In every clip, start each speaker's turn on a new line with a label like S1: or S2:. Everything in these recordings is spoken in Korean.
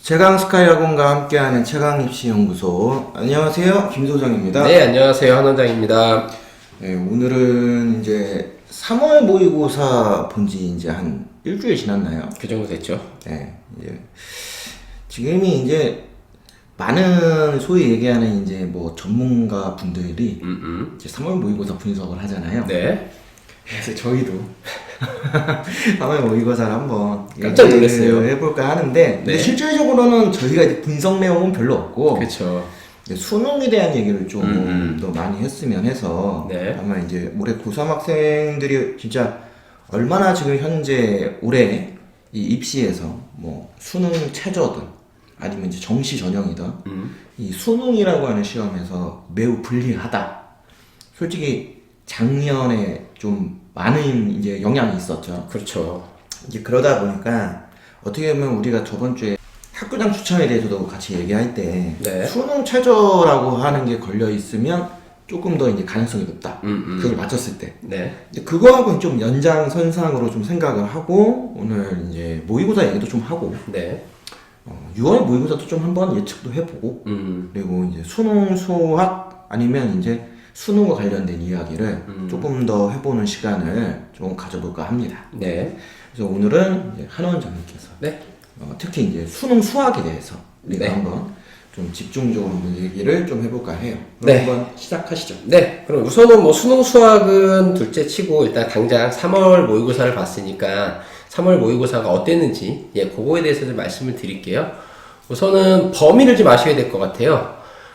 S1: 최강스카이학원과 함께하는 최강입시연구소. 안녕하세요, 김소정입니다.
S2: 네, 안녕하세요, 한원장입니다.
S1: 네, 오늘은 이제 3월 모의고사 본지 이제 한 일주일 지났나요?
S2: 그 정도 됐죠.
S1: 네, 이제 지금이 이제 많은 소위 얘기하는 이제 뭐 전문가 분들이 이제 3월 모의고사 분석을 하잖아요.
S2: 네.
S1: 그래서 저희도 3월 모의고사를 한번
S2: 깜짝 놀랐어요.
S1: 해볼까 하는데, 근데
S2: 네.
S1: 실질적으로는 저희가 이제 분석 내용은 별로 없고,
S2: 그렇죠.
S1: 수능에 대한 얘기를 좀 더 많이 했으면 해서,
S2: 네.
S1: 아마 이제 올해 고3 학생들이 진짜 얼마나 지금 현재 올해 이 입시에서 뭐 수능 최저든 아니면 이제 정시 전형이든 이 수능이라고 하는 시험에서 매우 불리하다. 솔직히 작년에 좀 많은 이제 영향이 있었죠.
S2: 그렇죠.
S1: 이제 그러다 보니까 어떻게 보면 우리가 저번 주에 학교장 추천에 대해서도 같이 얘기할 때
S2: 네.
S1: 수능 최저라고 하는 게 걸려 있으면 조금 더 이제 가능성이 높다. 그걸 맞췄을 때.
S2: 네.
S1: 근데 그거하고는 좀 연장선상으로 좀 생각을 하고 오늘 이제 모의고사 얘기도 좀 하고
S2: 네.
S1: 6월 모의고사도 좀 한번 예측도 해보고 그리고 이제 수능 수학 아니면 이제 수능과 관련된 이야기를 조금 더 해보는 시간을 좀 가져볼까 합니다.
S2: 네.
S1: 그래서 오늘은 이제 한 원장님께서
S2: 네.
S1: 특히 이제 수능 수학에 대해서 우리가
S2: 네.
S1: 한번 좀 집중적으로 한번 얘기를 좀 해볼까 해요. 그럼
S2: 네.
S1: 한번 시작하시죠.
S2: 네. 그럼 우선은 뭐 수능 수학은 둘째 치고 일단 당장 3월 모의고사를 봤으니까 3월 모의고사가 어땠는지 그거에 대해서 좀 말씀을 드릴게요. 우선은 범위를 좀 아셔야 될 것 같아요.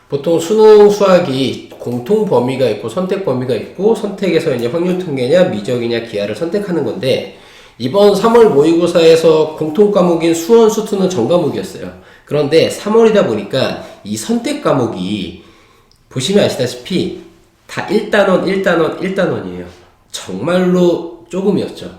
S2: 보통 수능 수학이 공통 범위가 있고 선택 범위가 있고 선택에서 이제 확률 통계냐 미적이냐 기하를 선택하는 건데 이번 3월 모의고사에서 공통 과목인 수원 수투는 전 과목이었어요. 그런데 3월이다 보니까 이 선택 과목이 보시면 아시다시피 다 1단원이에요. 정말로 조금이었죠.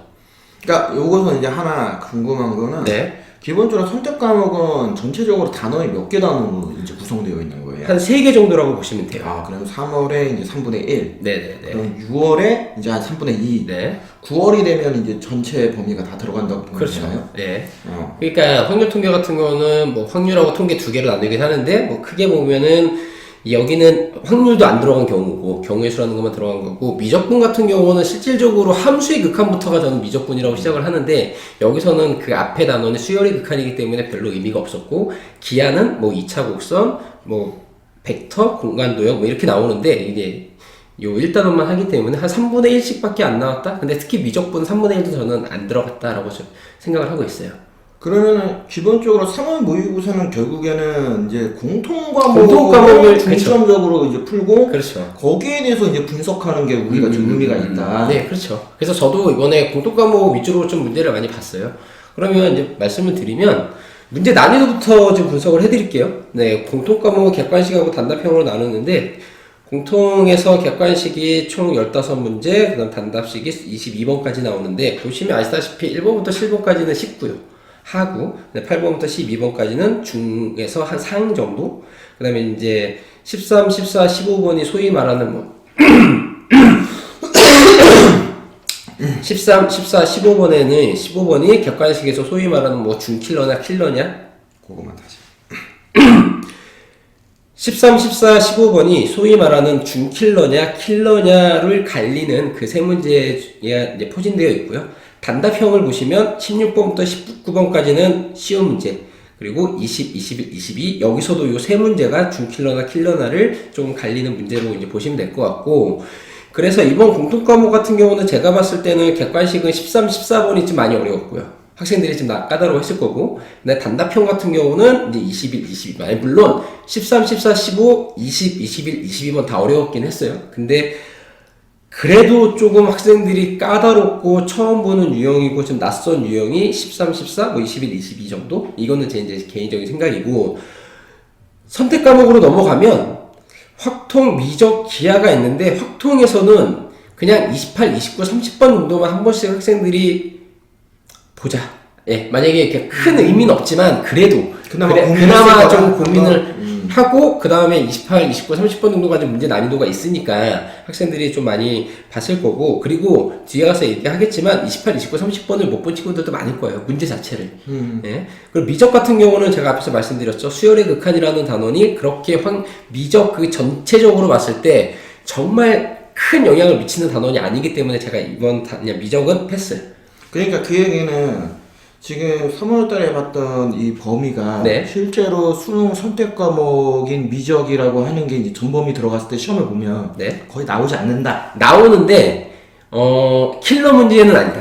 S1: 그러니까 요것은 이제 하나 궁금한 거는
S2: 네.
S1: 기본적으로 선택 과목은 전체적으로 단원이 몇 개 단원으로 이제 구성되어 있는 거예요?
S2: 한 3개 정도라고 보시면 돼요.
S1: 아, 그럼 3월에 이제 3분의 1.
S2: 네네네.
S1: 그럼 6월에 이제 한 3분의 2.
S2: 네.
S1: 9월이 되면 이제 전체 범위가 다 들어간다고 보면
S2: 그렇죠.
S1: 되나요?
S2: 네.
S1: 어.
S2: 그러니까 확률 통계 같은 경우는 뭐 확률하고 통계 두 개로 나누긴 하는데 뭐 크게 보면은 여기는 확률도 안 들어간 경우고 경우의 수라는 것만 들어간 거고 미적분 같은 경우는 실질적으로 함수의 극한부터가 저는 미적분이라고 시작을 하는데 여기서는 그 앞에 단원이 수열의 극한이기 때문에 별로 의미가 없었고 기하는 뭐 2차 곡선 뭐 벡터 공간 도형 뭐 이렇게 나오는데 이게 요 1단원만 하기 때문에 한 3분의 1씩 밖에 안 나왔다? 근데 특히 미적분 3분의 1도 저는 안 들어갔다라고 생각을 하고 있어요.
S1: 그러면은 기본적으로 3월 모의고사는 결국에는 이제 공통 과목을 중점적으로 이제 풀고
S2: 그렇죠.
S1: 거기에 대해서 이제 분석하는 게 우리가 좀 의미가 있다.
S2: 네, 그렇죠. 그래서 저도 이번에 공통 과목 위주로 좀 문제를 많이 봤어요. 그러면 이제 말씀을 드리면 문제 난이도부터 좀 분석을 해드릴게요. 네, 공통 과목은 객관식하고 단답형으로 나누는데 공통에서 객관식이 총 15문제, 그 다음 단답식이 22번까지 나오는데 보시면 아시다시피 1번부터 7번까지는 쉽고요. 하고 8번부터 12번까지는 중에서 한 상위 정도. 그 다음에 이제 13, 14, 15번이 소위 말하는 뭐 13, 14, 15번에는 15번이 객관식에서 소위 말하는 뭐 중킬러냐 킬러냐
S1: 그거만 다시.
S2: 13, 14, 15번이 소위 말하는 중킬러냐 킬러냐를 갈리는 그 세 문제에 이제 포진되어 있고요. 단답형을 보시면 16번부터 19번까지는 쉬운 문제, 그리고 20, 21, 22 여기서도 요 세 문제가 중킬러나 킬러나를 좀 갈리는 문제로 이제 보시면 될 것 같고, 그래서 이번 공통 과목 같은 경우는 제가 봤을 때는 객관식은 13, 14번이 좀 많이 어려웠고요. 학생들이 좀 까다로워했을 거고, 근데 단답형 같은 경우는 이제 21, 22 아니 물론 13, 14, 15, 20, 21, 22번 다 어려웠긴 했어요. 근데 그래도 조금 학생들이 까다롭고 처음 보는 유형이고 좀 낯선 유형이 13, 14, 뭐 21, 22 정도? 이거는 제 이제 개인적인 생각이고, 선택 과목으로 넘어가면 확통, 미적, 기하가 있는데 확통에서는 그냥 28, 29, 30번 정도만 한 번씩 학생들이 보자. 만약에 이렇게 큰 의미는 없지만 그래도 그나마 좀 고민을 하고 그 다음에 28, 29, 30번 정도까지 문제 난이도가 있으니까 학생들이 좀 많이 봤을 거고 그리고 뒤에 가서 얘기하겠지만 28, 29, 30번을 못 본 친구들도 많을 거예요. 문제 자체를. 예. 그리고 미적 같은 경우는 제가 앞에서 말씀드렸죠. 수열의 극한이라는 단원이 그렇게 미적 그 전체적으로 봤을 때 정말 큰 영향을 미치는 단원이 아니기 때문에 제가 이번 그냥 미적은 패스.
S1: 그러니까 그 얘기는 지금 3월달에 봤던 이 범위가
S2: 네.
S1: 실제로 수능 선택 과목인 미적이라고 하는 게 이제 전범위 들어갔을 때 시험을 보면
S2: 네.
S1: 거의 나오지 않는다.
S2: 나오는데 킬러 문제는 아니다.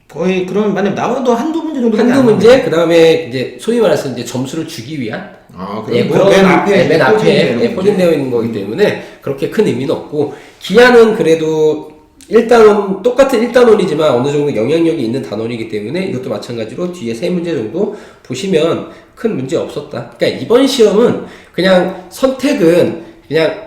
S1: 거의 그런 만약 나와도 한두 문제 정도
S2: 한두 문제 그 다음에 이제 소위 말해서 이제 점수를 주기 위한
S1: 그럼
S2: 그런
S1: 맨 앞에
S2: 맨 앞에 포진되어 있는 거기 때문에 그렇게 큰 의미는 없고 기하는 그래도 1단원 똑같은 1단원이지만 어느 정도 영향력이 있는 단원이기 때문에 이것도 마찬가지로 뒤에 3문제 정도 보시면 큰 문제 없었다. 그러니까 이번 시험은 그냥 선택은 그냥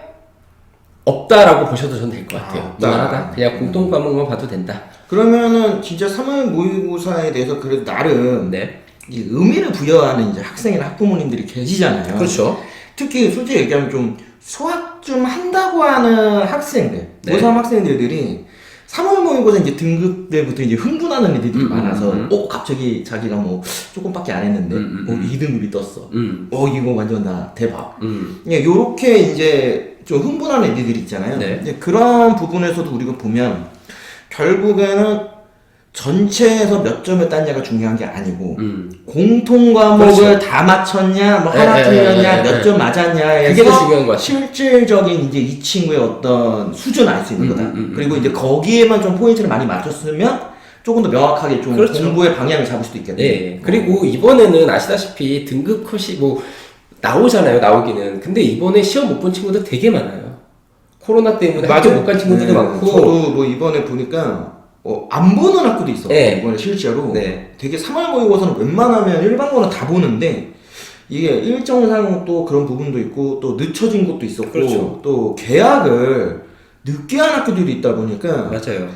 S2: 없다라고 보셔도 저는 될 것 같아요. 무난하다. 그냥 공통 과목만 봐도 된다.
S1: 그러면은 진짜 3월 모의고사에 대해서 그래도 나름
S2: 네.
S1: 이 의미를 부여하는 이제 학생이나 학부모님들이 계시잖아요.
S2: 그렇죠.
S1: 특히 솔직히 얘기하면 좀 수학 좀 한다고 하는 학생들,
S2: 네.
S1: 고3 학생들이 3월 모의고사 이제 등급 때부터 이제 흥분하는 애들이 많아서, 갑자기 자기가 뭐 조금밖에 안 했는데, 2등급이 떴어. 이거 완전 나 대박. 예, 요렇게 이제 좀 흥분하는 애들이 있잖아요.
S2: 네.
S1: 이제 그런 부분에서도 우리가 보면, 결국에는 전체에서 몇 점을 땄냐가 중요한 게 아니고 공통 과목을
S2: 그렇죠.
S1: 다 맞췄냐, 뭐 하나 틀렸냐, 몇 점 맞았냐에서
S2: 그게 더 중요한 것 같아요.
S1: 실질적인 이제 이 친구의 어떤 수준을 알 수 있는 거다. 그리고 이제 거기에만 좀 포인트를 많이 맞췄으면 조금 더 명확하게 좀
S2: 그렇죠.
S1: 공부의 방향을 잡을 수도 있겠네.
S2: 네. 그리고 이번에는 아시다시피 등급 컷이 뭐 나오잖아요. 나오기는. 근데 이번에 시험 못 본 친구들 되게 많아요. 코로나 때문에 학교 못 간 친구들도 많고.
S1: 저도 뭐 이번에 보니까 안 보는 학교도 있어요.
S2: 네.
S1: 이번에 실제로.
S2: 네.
S1: 되게 3월 모의고사는 웬만하면 일반고는 다 보는데 이게 일정상 또 그런 부분도 있고 또 늦춰진 것도 있었고
S2: 그렇죠.
S1: 또 개학을 늦게 한 학교들이 있다 보니까
S2: 맞아요.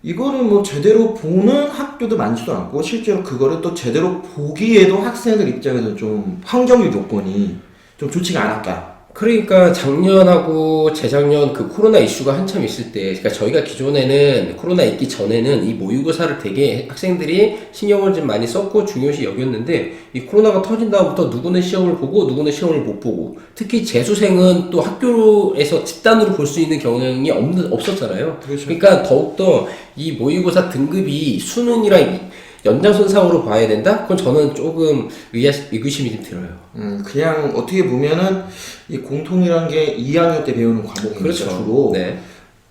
S1: 이거를 뭐 제대로 보는 학교도 많지도 않고 실제로 그거를 또 제대로 보기에도 학생들 입장에서 좀 환경적 요건이 좀 좋지가 않았다.
S2: 그러니까 작년하고 재작년 그 코로나 이슈가 한참 있을 때, 그러니까 저희가 기존에는 코로나 있기 전에는 이 모의고사를 되게 학생들이 신경을 좀 많이 썼고 중요시 여겼는데 이 코로나가 터진 다음부터 누구는 시험을 보고 누구는 시험을 못 보고 특히 재수생은 또 학교에서 집단으로 볼 수 있는 경향이 없었잖아요.
S1: 그렇죠.
S2: 그러니까 더욱더 이 모의고사 등급이 수능이랑 연장선상으로 봐야 된다? 그건 저는 조금 의구심이 좀 들어요.
S1: 그냥 어떻게 보면은 이 공통이란 게 2학년 때 배우는 과목이니까
S2: 그렇죠.
S1: 주로
S2: 네.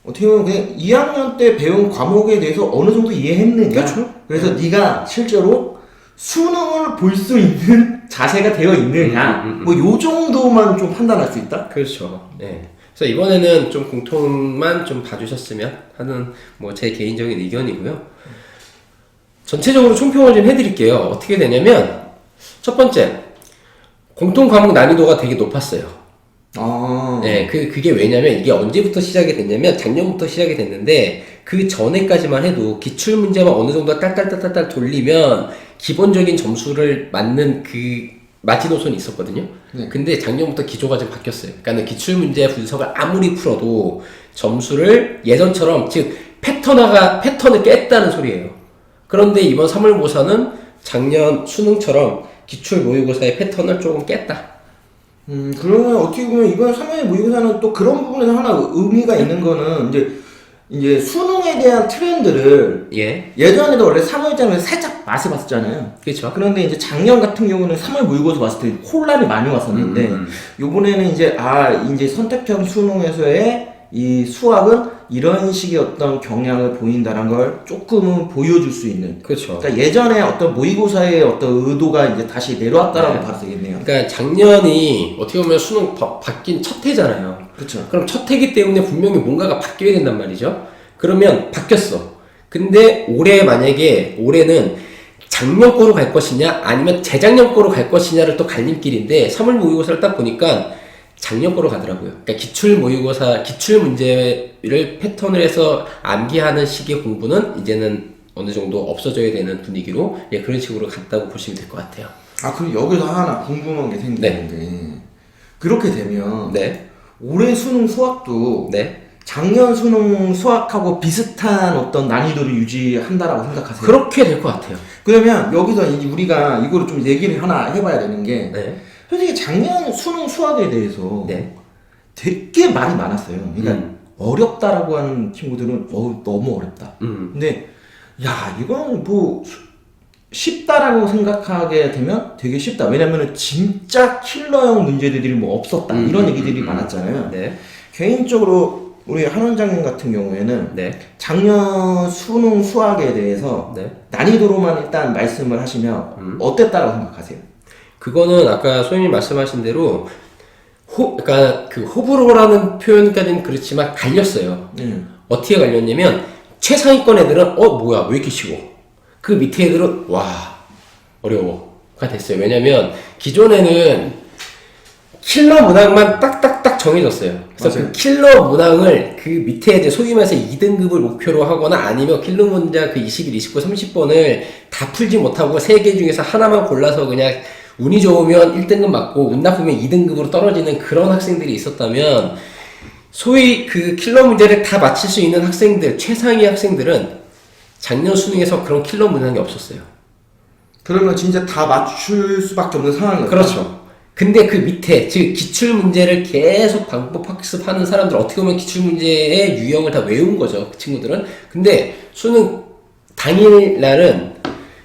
S1: 어떻게 보면 그냥 2학년 때 배운 과목에 대해서 어느 정도 이해했느냐.
S2: 그렇죠.
S1: 그래서 네가 실제로 수능을 볼 수 있는 자세가 되어 있느냐. 뭐 요 정도만 좀 판단할 수 있다.
S2: 그렇죠. 네. 그래서 이번에는 좀 공통만 좀 봐주셨으면 하는 뭐 제 개인적인 의견이고요. 전체적으로 총평을 좀 해드릴게요. 어떻게 되냐면 첫 번째 공통 과목 난이도가 되게 높았어요. 네, 그게 왜냐면 이게 언제부터 시작이 됐냐면 작년부터 시작이 됐는데 그 전에까지만 해도 기출 문제만 어느 정도 딸딸딸딸 돌리면 기본적인 점수를 맞는 그 마지노선이 있었거든요.
S1: 네.
S2: 근데 작년부터 기조가 좀 바뀌었어요. 그러니까 기출 문제 분석을 아무리 풀어도 점수를 예전처럼 즉 패턴을 깼다는 소리예요. 그런데 이번 3월 모사는 작년 수능처럼 기출 모의고사의 패턴을 조금 깼다.
S1: 그러면 어떻게 보면 이번 3월 모의고사는 또 그런 부분에서 하나 의미가 있는 거는 이제 수능에 대한 트렌드를 예전에도 원래 3월장에서 살짝 맛을 봤었잖아요.
S2: 그렇죠.
S1: 그런데 이제 작년 같은 경우는 3월 모의고사 봤을 때 혼란이 많이 왔었는데 요번에는 이제 이제 선택형 수능에서의 이 수학은 이런 식의 어떤 경향을 보인다는 걸 조금은 보여줄 수 있는.
S2: 그렇죠.
S1: 그러니까 예전에 어떤 모의고사의 어떤 의도가 이제 다시 내려왔다라고 봐도 되겠네요.
S2: 그러니까 작년이 어떻게 보면 수능 바뀐 첫 해잖아요.
S1: 그렇죠.
S2: 그럼 첫 해기 때문에 분명히 뭔가가 바뀌어야 된단 말이죠. 그러면 바뀌었어. 근데 올해는 작년 거로 갈 것이냐 아니면 재작년 거로 갈 것이냐를 또 갈림길인데 3월 모의고사를 딱 보니까 작년 거로 가더라고요. 그러니까 기출 모의고사, 기출 문제를 패턴을 해서 암기하는 식의 공부는 이제는 어느 정도 없어져야 되는 분위기로 그런 식으로 갔다고 보시면 될 것 같아요.
S1: 그럼 여기서 하나 궁금한 게 생기는데 그렇게 되면
S2: 네.
S1: 올해 수능 수학도
S2: 네.
S1: 작년 수능 수학하고 비슷한 어떤 난이도를 유지한다라고 생각하세요?
S2: 그렇게 될 것 같아요.
S1: 그러면 여기서 우리가 이거를 좀 얘기를 하나 해봐야 되는 게
S2: 네.
S1: 솔직히 작년 수능 수학에 대해서
S2: 네.
S1: 되게 말이 많았어요. 그러니까 어렵다라고 하는 친구들은 너무 어렵다. 근데 야 이건 뭐 쉽다라고 생각하게 되면 되게 쉽다. 왜냐면은 진짜 킬러형 문제들이 뭐 없었다 이런 얘기들이 많았잖아요.
S2: 네.
S1: 개인적으로 우리 한 원장님 같은 경우에는
S2: 네.
S1: 작년 수능 수학에 대해서
S2: 네.
S1: 난이도로만 일단 말씀을 하시면 어땠다라고 생각하세요?
S2: 그거는 아까 소연님 말씀하신 대로 그러니까 그 호불호라는 표현까지는 그렇지만 갈렸어요. 어떻게 갈렸냐면 최상위권 애들은 뭐야 왜 이렇게 쉬워? 그 밑에 애들은 와 어려워가 됐어요. 왜냐면 기존에는 킬러 문항만 딱딱딱 정해졌어요. 그래서
S1: 맞아요.
S2: 그 킬러 문항을 그 밑에 이제 소위 말해서 2등급을 목표로 하거나 아니면 킬러 문제 그 21, 29, 30번을 다 풀지 못하고 3개 중에서 하나만 골라서 그냥 운이 좋으면 1등급 맞고 운 나쁘면 2등급으로 떨어지는 그런 학생들이 있었다면 소위 그 킬러 문제를 다 맞힐 수 있는 학생들, 최상위 학생들은 작년 수능에서 그런 킬러 문항이 없었어요.
S1: 그러면 진짜 다 맞출 수밖에 없는 상황이었죠.
S2: 그렇죠. 근데 그 밑에 즉 기출 문제를 계속 반복 학습하는 사람들 어떻게 보면 기출 문제의 유형을 다 외운 거죠. 그 친구들은. 근데 수능 당일날은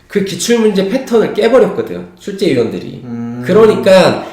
S2: 그 기출 문제 패턴을 깨버렸거든. 출제위원들이. 그러니까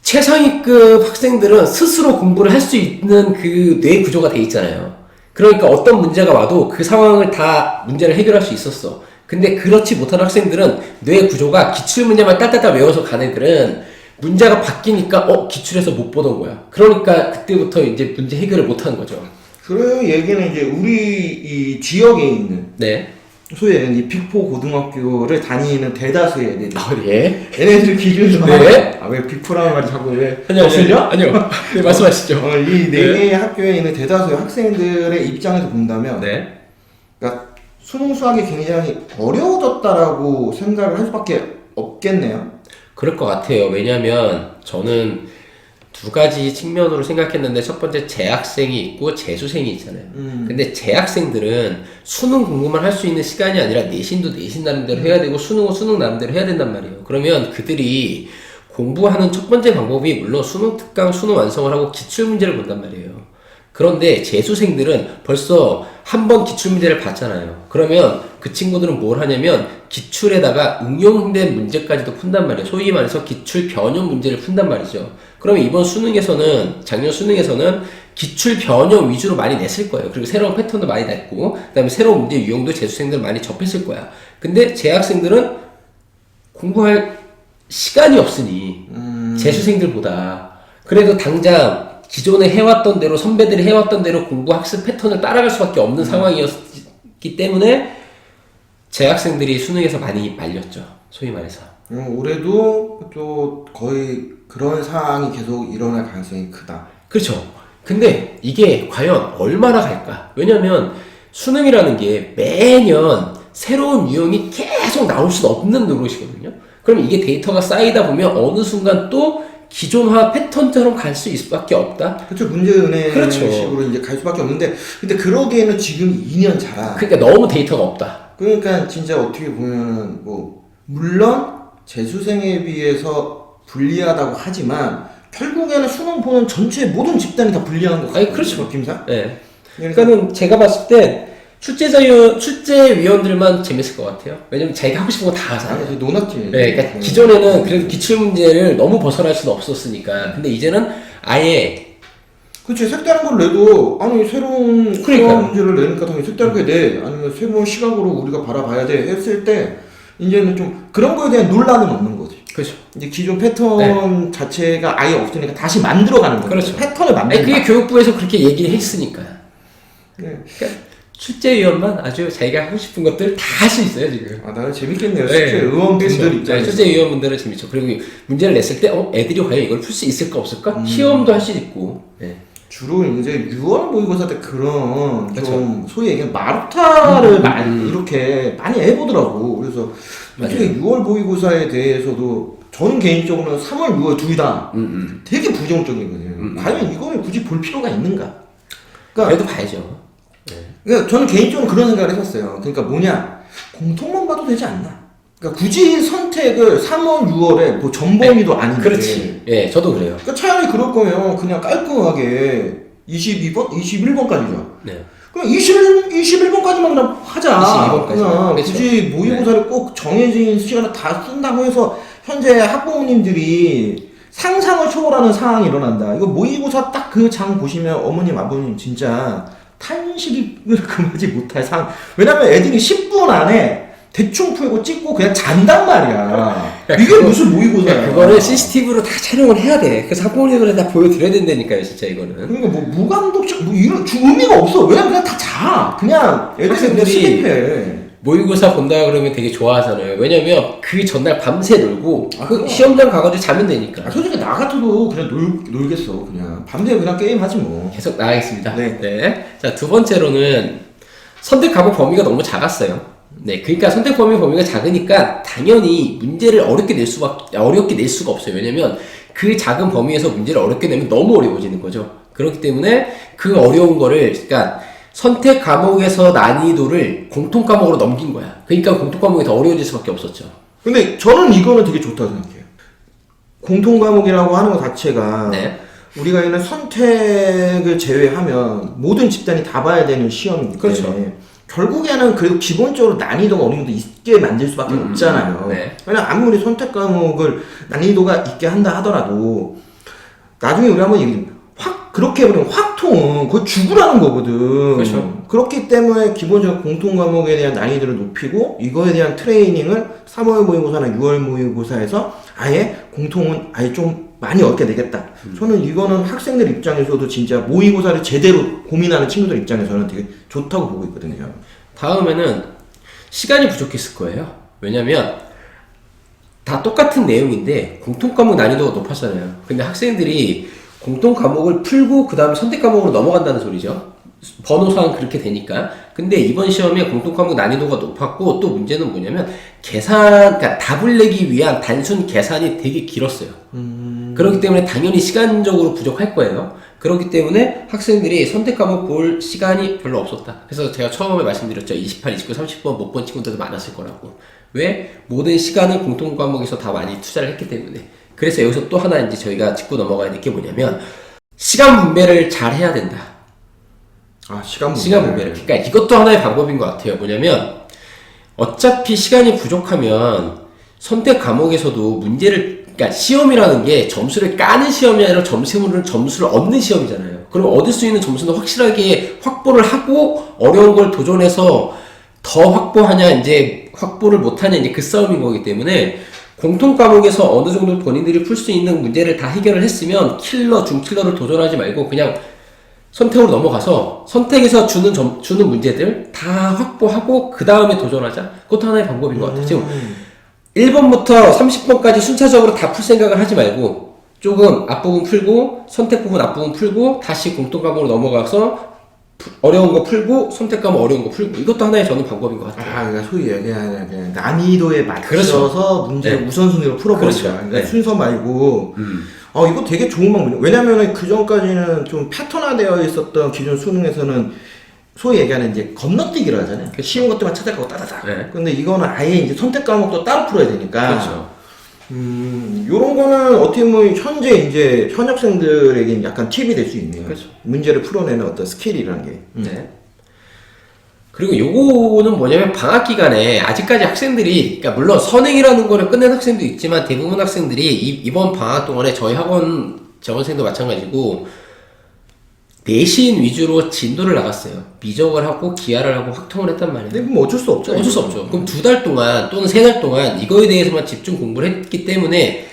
S2: 최상위급 학생들은 스스로 공부를 할 수 있는 그 뇌 구조가 돼 있잖아요. 그러니까 어떤 문제가 와도 그 상황을 다 문제를 해결할 수 있었어. 근데 그렇지 못한 학생들은 뇌 구조가 기출 문제만 딸딸딸 외워서 간 애들은 문제가 바뀌니까 기출에서 못 보던 거야. 그러니까 그때부터 이제 문제 해결을 못 하는 거죠.
S1: 그 얘기는 이제 우리 이 지역에 있는
S2: 네.
S1: 소위 이 빅4 고등학교를 다니는 대다수의 애들.
S2: 예.
S1: 얘네들 기준으로
S2: 네.
S1: 왜 빅4라는 말이 자꾸 왜
S2: 아니요.
S1: 거슬려?
S2: 아니요. 네, 말씀하시죠.
S1: 이 네 개의 학교에 있는 대다수의 학생들의 입장에서 본다면
S2: 네.
S1: 그러니까 수능 수학이 굉장히 어려워졌다라고 생각을 할 수밖에 없겠네요.
S2: 그럴 것 같아요. 왜냐면 저는 두 가지 측면으로 생각했는데 첫 번째 재학생이 있고 재수생이 있잖아요. 근데 재학생들은 수능 공부만 할 수 있는 시간이 아니라 내신도 내신 나름대로 해야 되고 수능은 수능 나름대로 해야 된단 말이에요. 그러면 그들이 공부하는 첫 번째 방법이 물론 수능 특강, 수능 완성을 하고 기출 문제를 본단 말이에요. 그런데 재수생들은 벌써 한 번 기출문제를 봤잖아요. 그러면 그 친구들은 뭘 하냐면 기출에다가 응용된 문제까지도 푼단 말이에요. 소위 말해서 기출 변형 문제를 푼단 말이죠. 그러면 이번 수능에서는 작년 수능에서는 기출 변형 위주로 많이 냈을 거예요. 그리고 새로운 패턴도 많이 냈고 그 다음에 새로운 문제 유형도 재수생들 많이 접했을 거야. 근데 재학생들은 공부할 시간이 없으니 재수생들보다 그래도 당장 기존에 해왔던 대로 선배들이 해왔던 대로 공부 학습 패턴을 따라갈 수밖에 없는 상황이었기 때문에 재학생들이 수능에서 많이 말렸죠. 소위 말해서.
S1: 올해도 또 거의 그런 상황이 계속 일어날 가능성이 크다.
S2: 그렇죠. 근데 이게 과연 얼마나 갈까? 왜냐면 수능이라는 게 매년 새로운 유형이 계속 나올 수 없는 노릇이거든요. 그럼 이게 데이터가 쌓이다 보면 어느 순간 또 기존화 패턴처럼 갈 수 있을 수밖에 없다.
S1: 그렇죠. 문제은행
S2: 그렇죠.
S1: 식으로 이제 갈 수밖에 없는데, 근데 그러기에는 지금 2년 차라.
S2: 그러니까 너무 데이터가 없다.
S1: 그러니까 진짜 어떻게 보면 뭐 물론 재수생에 비해서 불리하다고 하지만 결국에는 수능 보는 전체 모든 집단이 다 불리한 것 같아요.
S2: 아니 그렇죠.
S1: 김사?
S2: 네. 그러니까는 제가 봤을 때 출제위원들만 재밌을 것 같아요. 왜냐면 자기가 하고 싶은 거 다 하잖아요.
S1: 아니, 논았지.
S2: 네, 그러니까 기존에는 그래도 기출 문제를 너무 벗어날 수는 없었으니까. 근데 이제는 아예
S1: 그치, 색다른 걸 내도, 아니, 새로운
S2: 그러니까요.
S1: 문제를 내니까 당연히 색다르게 내. 아니면 새로운 시각으로 우리가 바라봐야 돼. 했을 때, 이제는 좀 그런 거에 대한 논란은 없는 거지.
S2: 그렇죠.
S1: 이제 기존 패턴 자체가 아예 없으니까 다시 만들어가는 거죠.
S2: 그렇죠.
S1: 패턴을
S2: 아니,
S1: 만든다.
S2: 그게 교육부에서 그렇게 얘기를 했으니까.
S1: 네.
S2: 그러니까 출제위원만 아주 자기가 하고 싶은 것들 다 할 수 있어요 지금.
S1: 아, 나는 재밌겠네요.
S2: 네.
S1: 실제 의원분들
S2: 그렇죠.
S1: 입장에서.
S2: 출제위원분들은 재밌죠. 그리고 문제를 냈을 때 애들이 과연 이걸 풀 수 있을까 없을까? 시험도 할 수 있고. 네.
S1: 주로 이제 6월 모의고사 때 그런
S2: 그렇죠.
S1: 좀 소위 얘기하는 마루타를 많이 이렇게 많이 해보더라고. 그래서 솔직히 6월 모의고사에 대해서도 저는 개인적으로는 3월, 6월 둘 다 되게 부정적이거든요. 과연 이거를 굳이 볼 필요가 있는가? 그러니까
S2: 그래도 봐야죠.
S1: 그러니까 저는 개인적으로 그런 생각을 했었어요. 그러니까 뭐냐, 공통만 봐도 되지 않나? 그러니까 굳이 선택을 3월, 6월에 뭐 전범위도 아닌데.
S2: 그렇지. 예, 저도 그래요.
S1: 그러니까 차라리 그럴 거면 그냥 깔끔하게 22번, 21번까지죠.
S2: 네.
S1: 그냥 21번까지만 그냥 하자.
S2: 22번까지.
S1: 그냥
S2: 그렇죠.
S1: 굳이 모의고사를 꼭 정해진 시간을 다 쓴다고 해서 현재 학부모님들이 상상을 초월하는 상황이 일어난다. 이거 모의고사 딱 그 장 보시면 어머님, 아버님 진짜 탄식을 금하지 못할 상황. 왜냐면 애들이 10분 안에 대충 풀고 찍고 그냥 잔단 말이야. 이게 무슨 모의고사야.
S2: 그거를 CCTV로 다 촬영을 해야 돼. 그래서 학부모님들한테 다 보여드려야 된다니까요, 진짜 이거는.
S1: 그러니까 뭐 무감독적 뭐 이런 의미가 없어. 왜냐면 그냥 다 자. 그냥 애들이 그냥
S2: 학생들이
S1: 스킵해.
S2: 모의고사 본다 그러면 되게 좋아하잖아요. 왜냐면 그 전날 밤새 놀고 그
S1: 그럼.
S2: 시험장 가가지고 자면 되니까.
S1: 솔직히 나 같아도 그냥 놀겠어. 그냥 밤새 그냥 게임 하지 뭐.
S2: 계속 나가겠습니다.
S1: 네.
S2: 자, 두 번째로는 선택 과목 범위가 너무 작았어요. 네, 그러니까 선택 범위가 작으니까 당연히 문제를 어렵게 낼 수가 없어요. 왜냐면 그 작은 범위에서 문제를 어렵게 내면 너무 어려워지는 거죠. 그렇기 때문에 그 어려운 거를, 그러니까 선택 과목에서 난이도를 공통 과목으로 넘긴 거야. 그러니까 공통 과목이 더 어려워질 수밖에 없었죠.
S1: 근데 저는 이거는 되게 좋다고 생각해요. 공통 과목이라고 하는 것 자체가
S2: 네.
S1: 우리가 이런 선택을 제외하면 모든 집단이 다 봐야 되는 시험이기 때문에
S2: 그렇죠.
S1: 결국에는 그래도 기본적으로 난이도가 어느 정도 있게 만들 수밖에 없잖아요.
S2: 네.
S1: 왜냐면 아무리 선택 과목을 난이도가 있게 한다 하더라도 나중에 우리 한번 얘기해. 그렇게 해버리면 확통은 거의 죽으라는 거거든.
S2: 그렇죠.
S1: 그렇기 때문에 기본적으로 공통 과목에 대한 난이도를 높이고 이거에 대한 트레이닝을 3월 모의고사나 6월 모의고사에서 아예 공통은 아예 좀 많이 얻게 되겠다. 저는 이거는 학생들 입장에서도 진짜 모의고사를 제대로 고민하는 친구들 입장에서는 되게 좋다고 보고 있거든요.
S2: 다음에는 시간이 부족했을 거예요. 왜냐면 다 똑같은 내용인데 공통 과목 난이도가 높았잖아요. 근데 학생들이 공통 과목을 풀고 그 다음에 선택 과목으로 넘어간다는 소리죠. 번호상 그렇게 되니까. 근데 이번 시험에 공통 과목 난이도가 높았고 또 문제는 뭐냐면 그러니까 답을 내기 위한 단순 계산이 되게 길었어요. 그렇기 때문에 당연히 시간적으로 부족할 거예요. 그렇기 때문에 학생들이 선택 과목 볼 시간이 별로 없었다. 그래서 제가 처음에 말씀드렸죠. 28, 29, 30번 못 본 친구들도 많았을 거라고. 왜? 모든 시간을 공통 과목에서 다 많이 투자를 했기 때문에. 그래서 여기서 또 하나 이제 저희가 짚고 넘어가야 될 게 뭐냐면 시간 분배를 잘 해야 된다. 시간 분배를. 그러니까 이것도 하나의 방법인 것 같아요. 뭐냐면 어차피 시간이 부족하면 선택 과목에서도 문제를, 그러니까 시험이라는 게 점수를 까는 시험이 아니라 점수를 얻는 시험이잖아요. 그럼 얻을 수 있는 점수는 확실하게 확보를 하고 어려운 걸 도전해서 더 확보하냐, 이제 확보를 못하냐, 이제 그 싸움인 거기 때문에 공통 과목에서 어느 정도 본인들이 풀 수 있는 문제를 다 해결을 했으면 중킬러를 도전하지 말고 그냥 선택으로 넘어가서 선택에서 주는 문제들 다 확보하고 그 다음에 도전하자. 그것도 하나의 방법인 것 같아요. 지금 1번부터 30번까지 순차적으로 다 풀 생각을 하지 말고 조금 앞부분 풀고 선택 부분 앞부분 풀고 다시 공통 과목으로 넘어가서 어려운 거 풀고 선택 과목 어려운 거 풀고 이것도 하나의 저는 방법인 것 같아요.
S1: 그러니까 소위 얘기하는 그냥 난이도에 맞춰서
S2: 그렇죠.
S1: 문제를 우선순위로 풀어버리자.
S2: 그렇죠.
S1: 그러니까
S2: 네.
S1: 순서 말고 이거 되게 좋은 방법이에요. 왜냐면은 그 전까지는 좀 패턴화되어 있었던 기존 수능에서는 소위 얘기하는 이제 건너뛰기를 하잖아요. 쉬운 것들만 찾아가고 따다닥.
S2: 네.
S1: 근데 이거는 아예 이제 선택 과목도 따로 풀어야 되니까.
S2: 그렇죠.
S1: 요런 거는 어떻게 보면 현재 이제 현역생들에게 약간 팁이 될 수 있네요.
S2: 그렇죠.
S1: 문제를 풀어내는 어떤 스킬이라는 게.
S2: 네. 그리고 요거는 뭐냐면 방학 기간에 아직까지 학생들이, 그러니까 물론 선행이라는 거를 끝낸 학생도 있지만 대부분 학생들이 이번 방학 동안에 저희 학원 재원생도 마찬가지고 내신 위주로 진도를 나갔어요. 미적을 하고 기하를 하고 확통을 했단 말이에요.
S1: 근데 뭐 어쩔 수 없죠.
S2: 어쩔 수 없죠. 그럼 2달 동안 또는 3달 동안 이거에 대해서만 집중 공부를 했기 때문에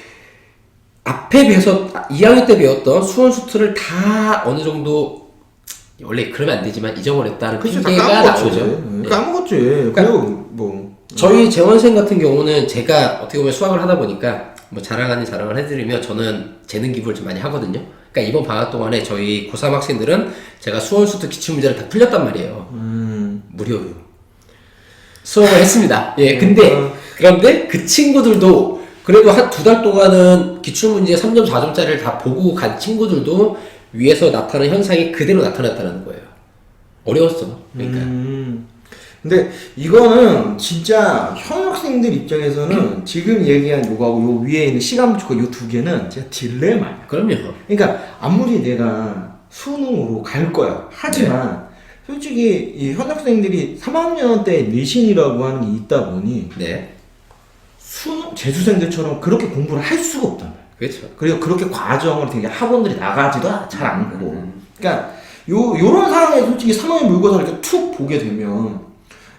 S2: 앞에 2학년 때 배웠던 수원 수투를 다 어느 정도, 원래 그러면 안 되지만 잊어버렸다는 핑계가 나오죠.
S1: 까먹었지.
S2: 그러니까
S1: 그리고 뭐
S2: 저희 재원생 같은 경우는 제가 어떻게 보면 수학을 하다 보니까 뭐 자랑을 해드리면 저는 재능 기부를 좀 많이 하거든요. 그러니까 이번 방학 동안에 저희 고3 학생들은 제가 수원 수투 기출문제를 다 풀렸단 말이에요. 무료요. 수업을 했습니다. 예, 그런데 그 친구들도 그래도 한 2달 동안은 기출문제 3.4점짜리를 다 보고 간 친구들도 위에서 나타나는 현상이 그대로 나타났다는 거예요. 어려웠어. 그러니까.
S1: 근데 이거는 진짜 현역생들 입장에서는 지금 얘기한 요거하고 요 위에 있는 시간 부초과 요 두 개는 진짜 딜레마야.
S2: 그럼요.
S1: 그러니까 아무리 내가 수능으로 갈 거야. 하지만 솔직히 이 현역생들이 3학년 때 내신이라고 하는 게 있다 보니
S2: 네.
S1: 수능 재수생들처럼 그렇게 공부를 할 수가 없단 말이야.
S2: 그렇죠.
S1: 그리고 그렇게 과정을 되게 학원들이 나가지도 잘 않고. 그러니까 요런 상황에 솔직히 3학년 모의고사를 이렇게 툭 보게 되면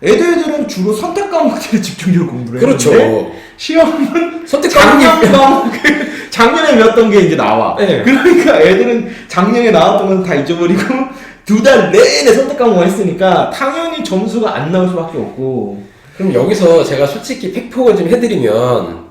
S1: 애들은 주로 선택 과목들을 집중적으로 공부를
S2: 그렇죠.
S1: 했는데 시험은
S2: 선택
S1: 작년 과목 작년에 배웠던 게 이제 나와.
S2: 네.
S1: 그러니까 애들은 작년에 나왔던 건 다 잊어버리고 2달 내내 선택 과목을 했으니까 당연히 점수가 안 나올 수밖에 없고.
S2: 그럼 여기서 제가 솔직히 팩폭을 좀 해드리면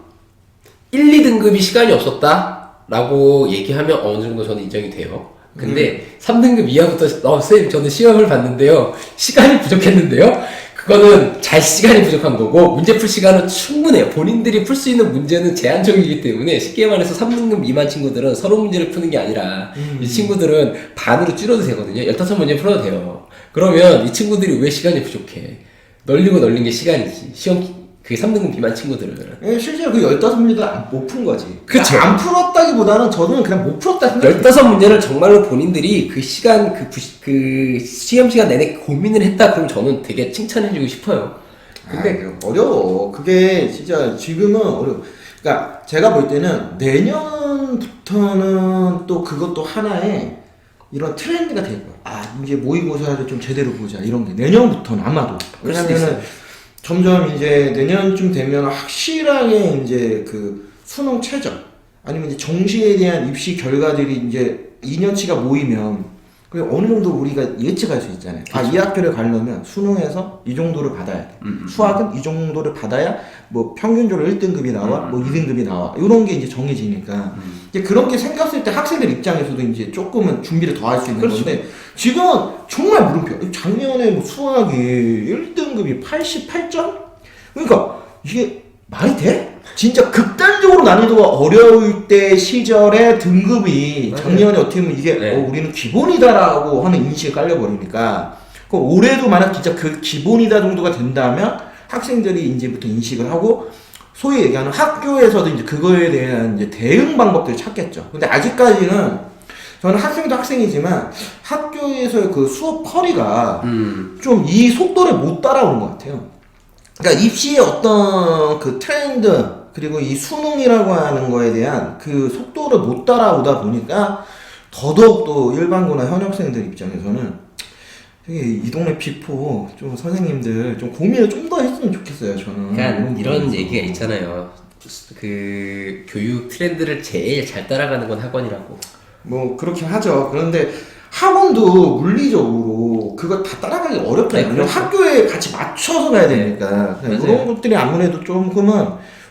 S2: 1, 2등급이 시간이 없었다? 라고 얘기하면 어느 정도 저는 인정이 돼요. 근데 3등급 이하부터 선생님 저는 시험을 봤는데요. 시간이 부족했는데요. 그거는 잘 시간이 부족한 거고 문제 풀 시간은 충분해요. 본인들이 풀 수 있는 문제는 제한적이기 때문에 쉽게 말해서 3등급 미만 친구들은 서로 문제를 푸는 게 아니라 이 친구들은 반으로 줄여도 되거든요. 15문제 풀어도 돼요. 그러면 이 친구들이 왜 시간이 부족해? 널리고 널린 게 시간이지. 시험 그 3등급 미만 친구들은.
S1: 예, 실제로 그 15문제도 못 푼 거지.
S2: 그쵸.
S1: 안 풀었다기보다는 저는 그냥 못 풀었다 생각해요.
S2: 15문제를 정말로 본인들이 그 시간, 그 시험 시간 내내 고민을 했다, 그럼 저는 되게 칭찬해주고 싶어요.
S1: 근데 어려워. 그게 진짜 지금은 어려워. 그러니까 제가 볼 때는 내년부터는 또 그것도 하나의 이런 트렌드가 될 거야. 아, 이제 모의고사를 좀 제대로 보자. 이런 게. 내년부터는 아마도. 왜냐면은 점점 이제 내년쯤 되면 확실하게 이제 그 수능 최저 아니면 이제 정시에 대한 입시 결과들이 이제 2년치가 모이면 그 어느 정도 우리가 예측할 수 있잖아요. 아, 이 학교를 가려면 수능에서 이 정도를 받아야 돼. 수학은 이 정도를 받아야 뭐 평균적으로 1등급이 나와, 뭐 2등급이 나와. 이런 게 이제 정해지니까 이제 그런 게 생겼을 때 학생들 입장에서도 이제 조금은 준비를 더 할 수 있는
S2: 그렇죠.
S1: 건데 지금은 정말 물음표. 작년에 뭐 수학이 1등급이 88점? 그러니까 이게 말이 돼? 진짜 극단적으로 난이도가 어려울 때 시절의 등급이 작년에 어떻게 보면 이게
S2: 네.
S1: 우리는 기본이다라고 하는 인식이 깔려버리니까 그럼 올해도 만약 진짜 그 기본이다 정도가 된다면 학생들이 이제부터 인식을 하고 소위 얘기하는 학교에서도 이제 그거에 대한 이제 대응 방법들을 찾겠죠. 근데 아직까지는 저는 학생도 학생이지만 학교에서의 그 수업 커리가 좀 이 속도를 못 따라오는 것 같아요. 그러니까 입시의 어떤 그 트렌드 그리고 이 수능이라고 하는 거에 대한 그 속도를 못 따라오다 보니까 더더욱 또 일반고나 현역생들 입장에서는 되게 이 동네 피포 좀 선생님들 좀 고민을 좀 더 했으면 좋겠어요. 저는
S2: 그러니까 이런 얘기가 있잖아요. 그 교육 트렌드를 제일 잘 따라가는 건 학원이라고.
S1: 뭐 그렇긴 하죠. 그런데 학원도 물리적으로 그거 다 따라가기 어렵잖아요.
S2: 네, 그렇죠.
S1: 학교에 같이 맞춰서 가야 되니까 이런 것들이 아무래도 조금은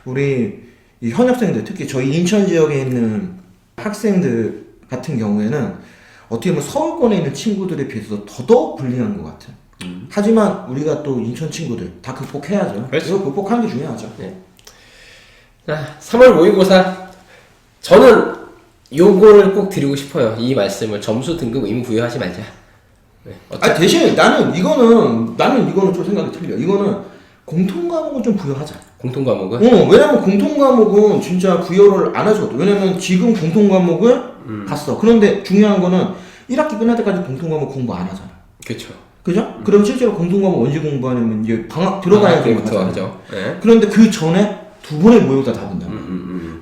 S1: 우리 이 현역생들 특히 저희 인천 지역에 있는 학생들 같은 경우에는 어떻게 보면 서울권에 있는 친구들에 비해서 더더욱 불리한 것 같아요. 하지만 우리가 또 인천 친구들 다 극복해야죠.
S2: 그렇죠.
S1: 이거 극복하는 게 중요하죠.
S2: 네. 자, 3월 모의고사. 저는 요거를 꼭 드리고 싶어요. 이 말씀을. 점수 등급 의무 부여하지 말자. 네.
S1: 아 대신 나는 이거는 좀 생각이 틀려. 이거는 공통 과목은 좀 부여하자.
S2: 공통 과목은?
S1: 왜냐면 공통 과목은 진짜 부여를 안 해주거든. 왜냐면 지금 공통 과목을 봤어. 그런데 중요한 거는 1학기 끝날 때까지 공통 과목 공부 안 하잖아.
S2: 그렇죠.
S1: 그죠? 그럼 실제로 공통 과목 언제 공부하냐면 이제 방학 들어가야
S2: 때부터
S1: 공부하잖아.
S2: 하죠. 네.
S1: 그런데 그 전에 두 번의 모의고사 다 본다.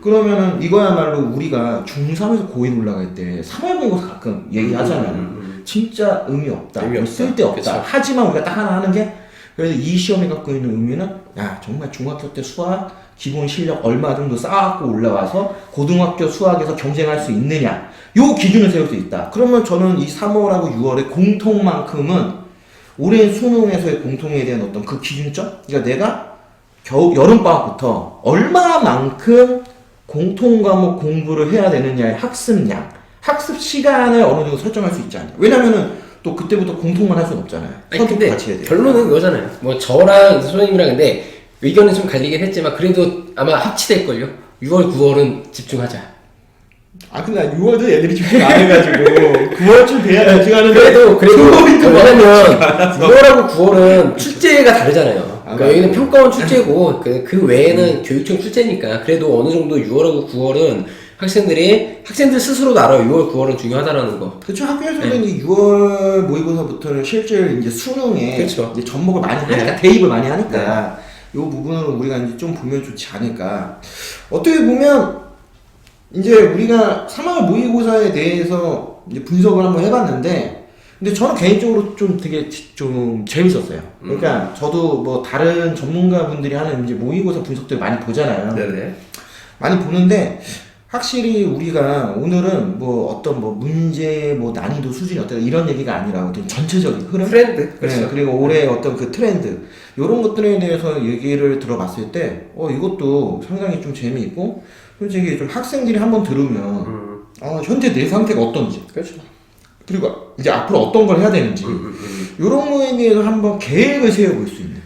S1: 그러면은 이거야말로 우리가 중3에서 고1 올라갈 때 3월 모의고사 가끔 얘기하잖아요. 진짜 의미 없다.
S2: 의미 없다.
S1: 쓸데없다.
S2: 그쵸.
S1: 하지만 우리가 딱 하나 하는 게 그래서 이 시험이 갖고 있는 의미는 야 정말 중학교 때 수학 기본 실력 얼마 정도 쌓아갖고 올라와서 고등학교 수학에서 경쟁할 수 있느냐 요 기준을 세울 수 있다. 그러면 저는 이 3월하고 6월의 공통만큼은 올해 수능에서의 공통에 대한 어떤 그 기준점? 그러니까 내가 여름방학부터 얼마만큼 공통 과목 공부를 해야 되느냐의 학습량, 학습 시간을 어느 정도 설정할 수 있지 않냐. 왜냐면은 또 그때부터 공통만 할 수는 없잖아요.
S2: 아니
S1: 선택도
S2: 근데
S1: 같이 해야 돼요.
S2: 결론은 그거잖아요. 뭐 저랑 선생님이랑 근데 의견은 좀 갈리긴 했지만 그래도 아마 합치될걸요. 6월, 9월은 집중하자.
S1: 아 근데 6월도 애들이 집중 안 해가지고 9월쯤 돼야 집중하는데
S2: 그래도 왜냐면 6월하고 9월은 출제가 다르잖아요. 그러니까 여기는 평가원 출제고 그 외에는 교육청 출제니까 그래도 어느 정도 6월하고 9월은 학생들 스스로도 알아요. 6월, 9월은 중요하다라는 거.
S1: 그렇죠. 학교에서는 이 6월 모의고사부터는 실제 이제 수능에
S2: 그렇죠.
S1: 이제 접목을 많이 하니까 대입을 많이 하니까 이 부분을 우리가 이제 좀 보면 좋지 않을까. 어떻게 보면 이제 우리가 3월 모의고사에 대해서 이제 분석을 한번 해봤는데, 근데 저는 개인적으로 좀 되게 좀 재밌었어요. 그러니까 저도 뭐 다른 전문가분들이 하는 이제 모의고사 분석들 많이 보잖아요.
S2: 네네.
S1: 많이 보는데 확실히 우리가 오늘은 뭐 어떤 뭐 문제 뭐 난이도 수준이 어떤 이런 얘기가 아니라 어떤 전체적인 흐름,
S2: 트렌드. 그렇죠.
S1: 네, 그리고 올해 어떤 그 트렌드 이런 것들에 대해서 얘기를 들어봤을 때 이것도 상당히 좀 재미있고 솔직히 좀 학생들이 한번 들으면 현재 내 상태가 어떤지,
S2: 그렇죠.
S1: 그리고 이제 앞으로 어떤 걸 해야 되는지 이런 거에 대해서 한번 계획을 세워볼 수 있는,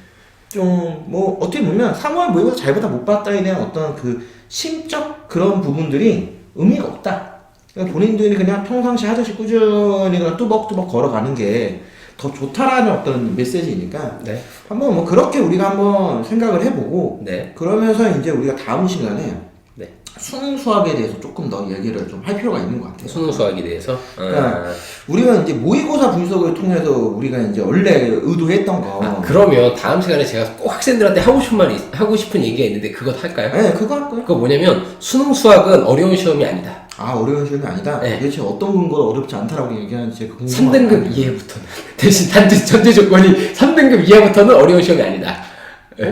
S1: 좀 뭐 어떻게 보면 3월 모의고사 잘 봤다 못 봤다에 대한 어떤 그 심적 그런 부분들이 의미가 없다. 그러니까 본인들이 그냥 평상시 하듯이 꾸준히 그냥 뚜벅뚜벅 걸어가는 게 더 좋다라는 어떤 메시지니까
S2: 네.
S1: 한번 뭐 그렇게 우리가 한번 생각을 해보고
S2: 네.
S1: 그러면서 이제 우리가 다음 시간에
S2: 네.
S1: 수능 수학에 대해서 조금 더 얘기를 좀 할 필요가 있는 것 같아요.
S2: 수능 수학에 대해서.
S1: 그러니까 우리가 이제 모의고사 분석을 통해서 우리가 이제 원래 의도했던 거.
S2: 그러면 다음 시간에 제가 꼭 학생들한테 하고 싶은 얘기가 있는데 그것 할까요?
S1: 네, 그거 할 거예요.
S2: 그거 뭐냐면 수능 수학은 어려운 시험이 아니다.
S1: 아, 어려운 시험이 아니다?
S2: 네.
S1: 도대체 어떤 근거로 어렵지 않다라고 얘기하는지 제가 궁금해요.
S2: 3등급 이하부터는 대신 전제 조건이 3등급 이하부터는 어려운 시험이 아니다.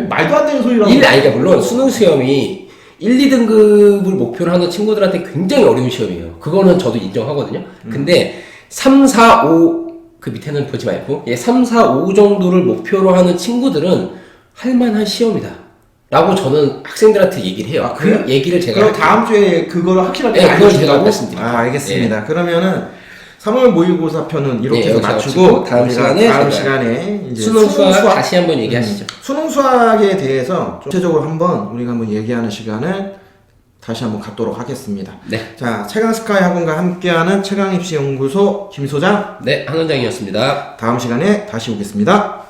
S1: 말도 안 되는 소리라고.
S2: 그러니까 물론 수능 시험이 1, 2등급을 목표로 하는 친구들한테 굉장히 어려운 시험이에요. 그거는 저도 인정하거든요. 근데 3, 4, 5 그 밑에는 보지 말고 3, 4, 5 정도를 목표로 하는 친구들은 할만한 시험이다 라고 저는 학생들한테 얘기를 해요.
S1: 아, 그래요?
S2: 그 얘기를 제가
S1: 그럼 다음 주에 그거를 확실하게
S2: 네, 그걸 제가
S1: 알려준다고?
S2: 말씀드릴게요.
S1: 아, 알겠습니다. 그러면은 3월 모의고사 편은 이렇게
S2: 네,
S1: 해서
S2: 여기서
S1: 맞추고
S2: 마치고 다음 시간에
S1: 다음
S2: 제가
S1: 시간에 이제
S2: 수능 수학 다시 한번 얘기하시죠.
S1: 수능 수학에 대해서 좀 구체적으로 한번 우리가 한번 얘기하는 시간을 다시 한번 갖도록 하겠습니다.
S2: 네.
S1: 자, 최강스카이 학원과 함께하는 최강입시연구소 김 소장.
S2: 네, 한 원장이었습니다.
S1: 다음 시간에 다시 오겠습니다.